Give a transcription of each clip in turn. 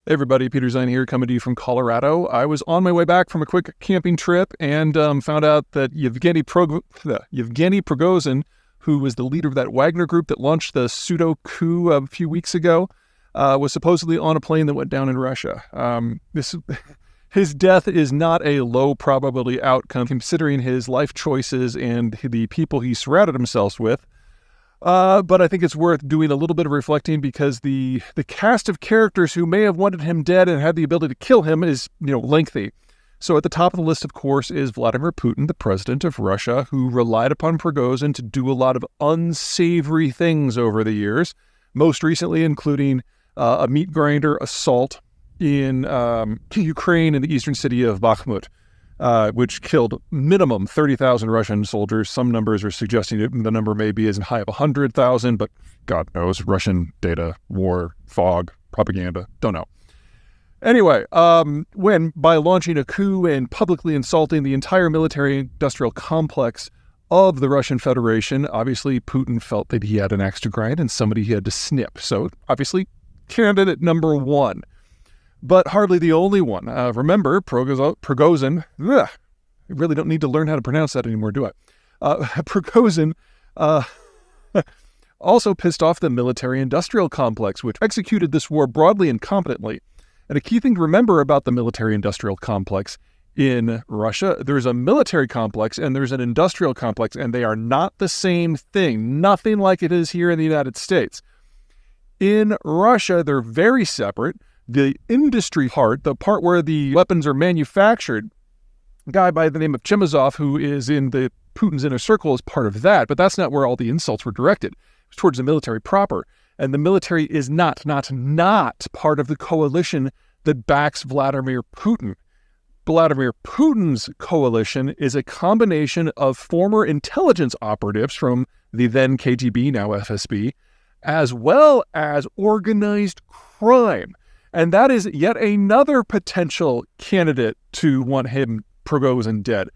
Hey everybody, Peter Zeihan here, coming to you from Colorado. I was on my way back from a quick camping trip and found out that Yevgeny Prigozhin, who was the leader of that Wagner group that launched the pseudo-coup a few weeks ago, was supposedly on a plane that went down in Russia. His death is not a low probability outcome, considering his life choices and the people he surrounded himself with. But I think it's worth doing a little bit of reflecting because the cast of characters who may have wanted him dead and had the ability to kill him is, lengthy. So at the top of the list, of course, is Vladimir Putin, the president of Russia, who relied upon Prigozhin to do a lot of unsavory things over the years, most recently including a meat grinder assault in Ukraine in the eastern city of Bakhmut, which killed minimum 30,000 Russian soldiers. Some numbers are suggesting the number may be as high of 100,000, but God knows, Russian data, war, fog, propaganda, don't know. Anyway, when by launching a coup and publicly insulting the entire military-industrial complex of the Russian Federation, obviously Putin felt that he had an axe to grind and somebody he had to snip. So obviously, candidate number one. But hardly the only one. Remember, Prigozhin, I really don't need to learn how to pronounce that anymore, do I? Prigozhin also pissed off the military-industrial complex, which executed this war broadly and competently. And a key thing to remember about the military-industrial complex in Russia, there's a military complex and there's an industrial complex, and they are not the same thing. Nothing like it is here in the United States. In Russia, they're very separate. The industry part, the part where the weapons are manufactured, a guy by the name of Chemezov, who is in the Putin's inner circle, is part of that, but that's not where all the insults were directed. It was towards the military proper. And the military is not part of the coalition that backs Vladimir Putin. Vladimir Putin's coalition is a combination of former intelligence operatives from the then KGB, now FSB, as well as organized crime. And that is yet another potential candidate to want him, Prigozhin, dead.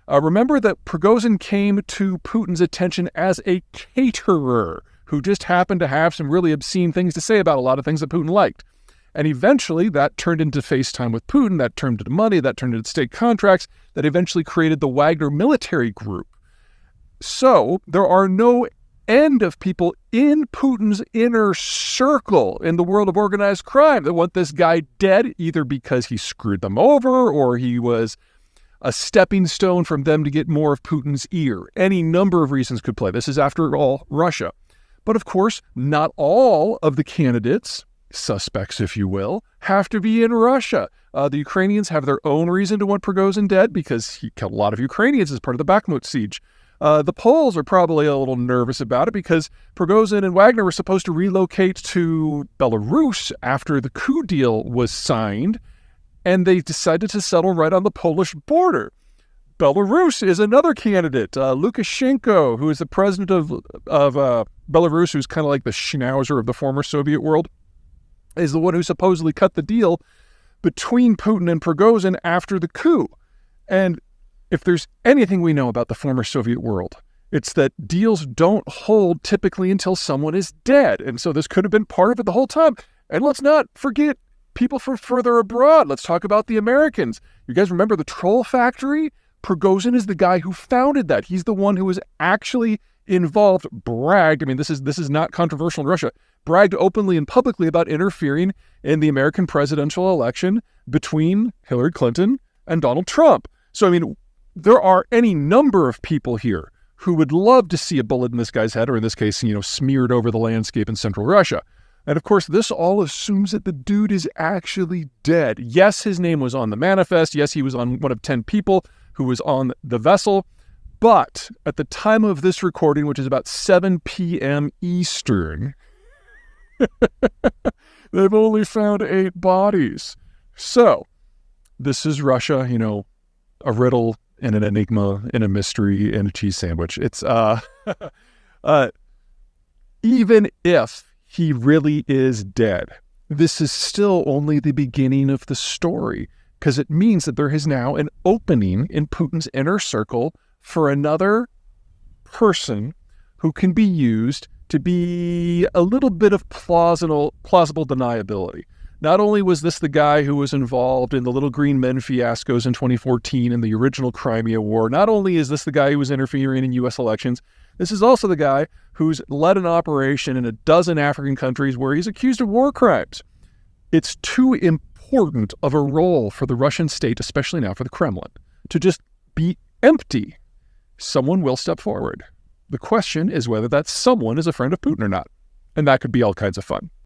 Remember that Prigozhin came to Putin's attention as a caterer who just happened to have some really obscene things to say about a lot of things that Putin liked. And eventually that turned into FaceTime with Putin, that turned into money, that turned into state contracts, that eventually created the Wagner military group. So there are no end of people in Putin's inner circle in the world of organized crime that want this guy dead, either because he screwed them over or he was a stepping stone from them to get more of Putin's ear. Any number of reasons could play. This is, after all, Russia. But of course, not all of the candidates, suspects if you will, have to be in Russia. The Ukrainians have their own reason to want Prigozhin dead because he killed a lot of Ukrainians as part of the Bakhmut siege. The Poles are probably a little nervous about it because Prigozhin and Wagner were supposed to relocate to Belarus after the coup deal was signed, and they decided to settle right on the Polish border. Belarus is another candidate. Lukashenko, who is the president of Belarus, who's kind of like the schnauzer of the former Soviet world, is the one who supposedly cut the deal between Putin and Prigozhin after the coup. And if there's anything we know about the former Soviet world, it's that deals don't hold typically until someone is dead. And so this could have been part of it the whole time. And let's not forget people from further abroad. Let's talk about the Americans. You guys remember the Troll Factory? Prigozhin is the guy who founded that. He's the one who was actually involved, bragged, I mean, this is not controversial in Russia, bragged openly and publicly about interfering in the American presidential election between Hillary Clinton and Donald Trump. So, I mean, there are any number of people here who would love to see a bullet in this guy's head, or in this case, smeared over the landscape in central Russia. And of course, this all assumes that the dude is actually dead. Yes, his name was on the manifest. Yes, he was on one of 10 people who was on the vessel. But at the time of this recording, which is about 7 p.m. Eastern, they've only found 8 bodies. So this is Russia, a riddle and an enigma and a mystery and a cheese sandwich. It's even if he really is dead, this is still only the beginning of the story, because it means that there is now an opening in Putin's inner circle for another person who can be used to be a little bit of plausible deniability. Not only was this the guy who was involved in the Little Green Men fiascos in 2014 and the original Crimea War, not only is this the guy who was interfering in U.S. elections, this is also the guy who's led an operation in a dozen African countries where he's accused of war crimes. It's too important of a role for the Russian state, especially now for the Kremlin, to just be empty. Someone will step forward. The question is whether that someone is a friend of Putin or not. And that could be all kinds of fun.